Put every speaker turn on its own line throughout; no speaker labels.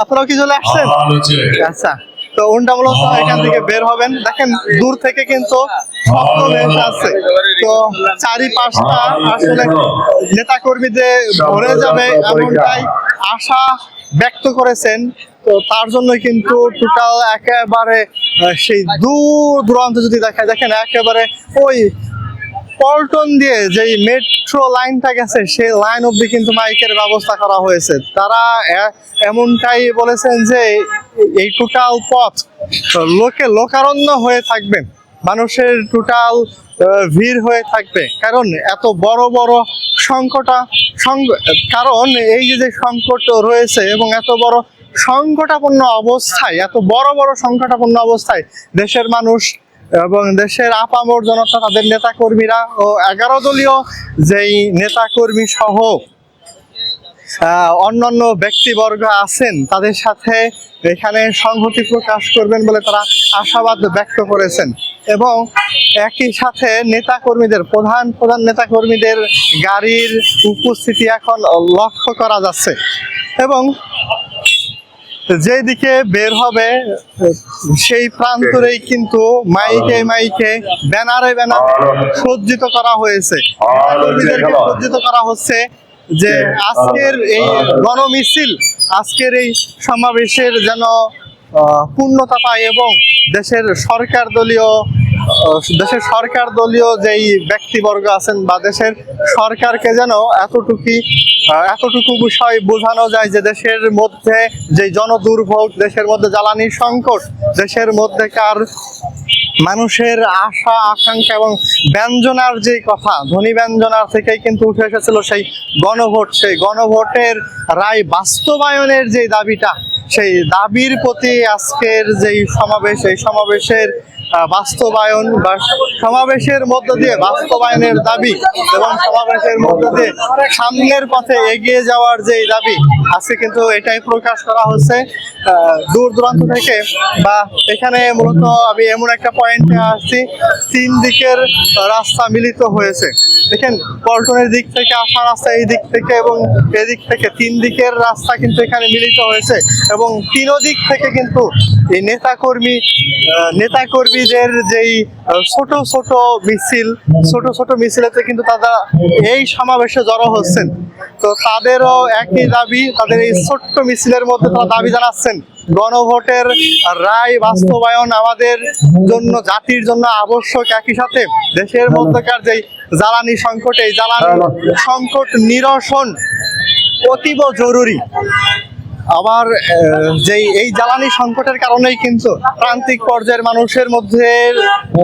আপনারাও কি চলে আসছেন? আচ্ছা, তো ওনটা মূলত এখান থেকে বের হবেন। দেখেন দূর থেকে কিন্তু আছে, তো চারিপাশটা আসলে নেতা কর্মীদের ভরে যাবে এমনটাই আশা ব্যক্ত করেছেন। তো তার জন্য কিন্তু টোটাল একেবারে সেই দূর দূরান্ত যদি দেখেন একেবারে ওই পল্টন দিয়ে যেই মেট্রো লাইনটা গেছে সেই লাইন অব্দি কিন্তু মাইকের ব্যবস্থা করা হয়েছে। তারা এমনটাই বলেছেন যে এই টোটাল পথ লোকারণ্য হয়ে থাকবে, মানুষের টোটাল ভিড় হয়ে থাকবে। কারণ এত বড় বড় কারণ এই যে সংকট রয়েছে এবং এত বড় সংকটাপন্ন অবস্থায়, এত বড় বড় সংকটাপন্ন অবস্থায় দেশের মানুষ এবং দেশের আপামর জনতা, তাদের নেতা কর্মীরা ও 11 দলীয় যেই নেতা কর্মী সহ অন্যান্য ব্যক্তিবর্গ আছেন তাদের সাথে এখানে সংহতি প্রকাশ করবেন বলে তারা আশাবাদ ব্যক্ত করেছেন। এবং একই সাথে প্রধান নেতা কর্মীদের গাড়ির উপস্থিতি এখন লক্ষ্য করা যাচ্ছে। এবং যেদিকে বের হবে সেই প্রান্তরেই কিন্তু মাইকে ব্যানারে সজ্জিত করা হয়েছে, সজ্জিত করা হচ্ছে যে আজকের এই গণমিছিল, আজকের এই সমাবেশের যেন পূর্ণতা পায় এবং দেশের সরকার দলীয় যেই ব্যক্তিবর্গ আছেন বা দেশের সরকারকে যেন এতটুকু বিষয় বোঝানো যায় যে দেশের মধ্যে যে জনদুর্ভোগ, দেশের মধ্যে জ্বালানি সংকট, দেশের মধ্যেকার মানুষের আশা আকাঙ্ক্ষা এবং ব্যঞ্জনার যে কথা, ধ্বনি ব্যঞ্জনার থেকেই কিন্তু উঠে এসেছিল সেই গণভোটের রায় বাস্তবায়নের যে দাবিটা, সেই দাবির প্রতি আজকের যেই সমাবেশ, এই সমাবেশের বাস্তবায়ন বা সমাবেশের মধ্য দিয়ে বাস্তবায়নের দাবি এবং সমাবেশের মধ্য দিয়ে সামনের পথে এগিয়ে যাওয়ার যে দাবি আজকে কিন্তু এটাই প্রকাশ করা হচ্ছে দূর দূরান্ত থেকে। বা এখানে মূলত আমি এমন একটা পয়েন্টে আসছি, 3 দিকের রাস্তা মিলিত হয়েছে। দেখেন পল্টনের দিক থেকে আসা রাস্তা এই দিক থেকে এবং এদিক থেকে 3 দিকের রাস্তা কিন্তু এখানে মিলিত হয়েছে এবং 3 দিক থেকে কিন্তু এই নেতাকর্মীদের যেই ছোট ছোট মিছিলেতে কিন্তু তারা এই সমাবেশে জড়ো হচ্ছেন। তো তাদেরও একই দাবি, তাদের এই ছোট্ট মিছিলের মধ্যে তারা দাবি জানাচ্ছেন গণভোটের রায় বাস্তবায়ন আমাদের জন্য, জাতির জন্য আবশ্যক। একই সাথে দেশের মধ্যকার যেই জ্বালানি সংকট, এই জ্বালানি সংকট নিরসন অতীব জরুরি। আবার এই জ্বালানি সংকটের কারণেই কিন্তু প্রান্তিক পর্যায়ের মানুষের মধ্যে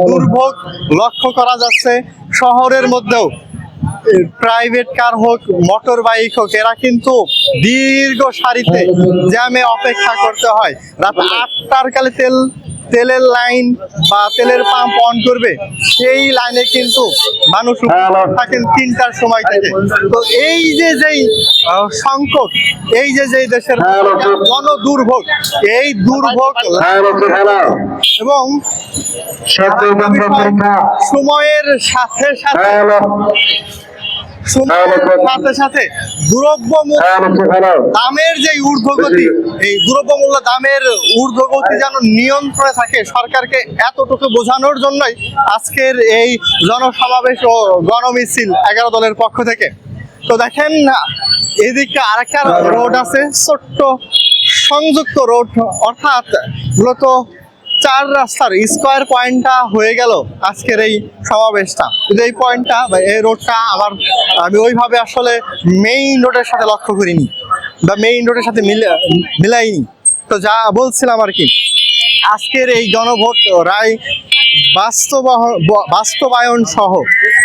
দুর্ভোগ লক্ষ্য করা যাচ্ছে। শহরের মধ্যেও প্রাইভেট কার হোক, মোটর বাইক হোক, এরা কিন্তু দীর্ঘ সারিতে জ্যামে অপেক্ষা করতে হয়। রাত 8টার কালে তেলের লাইন বা তেলের পাম্প অন করবে, সেই লাইনে কিন্তু মানুষ থাকেন 3টার সময় থেকে। তো এই যেই সংকট, এই যে দেশের জনদুর্ভোগ, এই দুর্ভোগ এবং সময়ের সাথে সাথে দামের যে ঊর্ধ্বগতি, এই দ্রব্যমূল্য দামের ঊর্ধ্বগতি যেন নিয়ন্ত্রণে থাকে, সরকারকে এতটুকু বোঝানোর জন্যই আজকের এই জনসমাবেশ ও গণমিছিল 11 দলের পক্ষ থেকে। তো দেখেন এদিকে আরেকটা রোড আছে, ছোট্ট সংযুক্ত রোড, অর্থাৎ মূলত 4 রাস্তার স্কোয়ার পয়েন্টটা হয়ে গেল আজকের এই সমাবেশটা। কিন্তু এই পয়েন্টটা বা এই রোডটা আমি ওইভাবে আসলে মেইন রোডের সাথে লক্ষ্য করিনি বা মেইন রোডের সাথে মিলাইনি। তো যা বলছিলাম আর কি, আজকের এই গণভোট রায় বাস্তবায়ন সহ,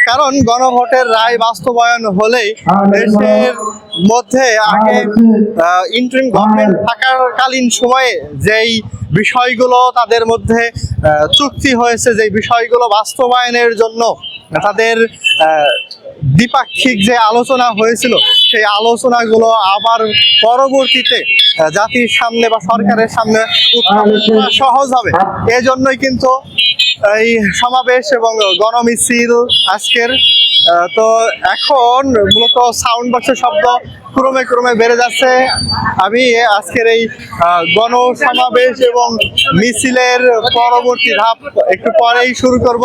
কারণ গণভোটের রায় বাস্তবায়ন হলেই দেশের মধ্যে আগে ইন্টারিম গভর্নমেন্ট থাকাকালীন সময়ে যেই বিষয়গুলো তাদের মধ্যে চুক্তি হয়েছে, যেই বিষয়গুলো বাস্তবায়নের জন্য তাদের দ্বিপাক্ষিক যে আলোচনা হয়েছিল, সেই আলোচনাগুলো আবার পরবর্তীতে জাতির সামনে বা সরকারের সামনে সহজ হবে। এজন্যই কিন্তু এই সমাবেশ এবং গণমিছিল আজকের। তো এখন মূলত সাউন্ড বক্সের শব্দ ক্রমে ক্রমে বেড়ে যাচ্ছে। আমি আজকের এই গণসমাবেশ এবং মিছিলের পরবর্তী ধাপ একটু পরেই শুরু করব।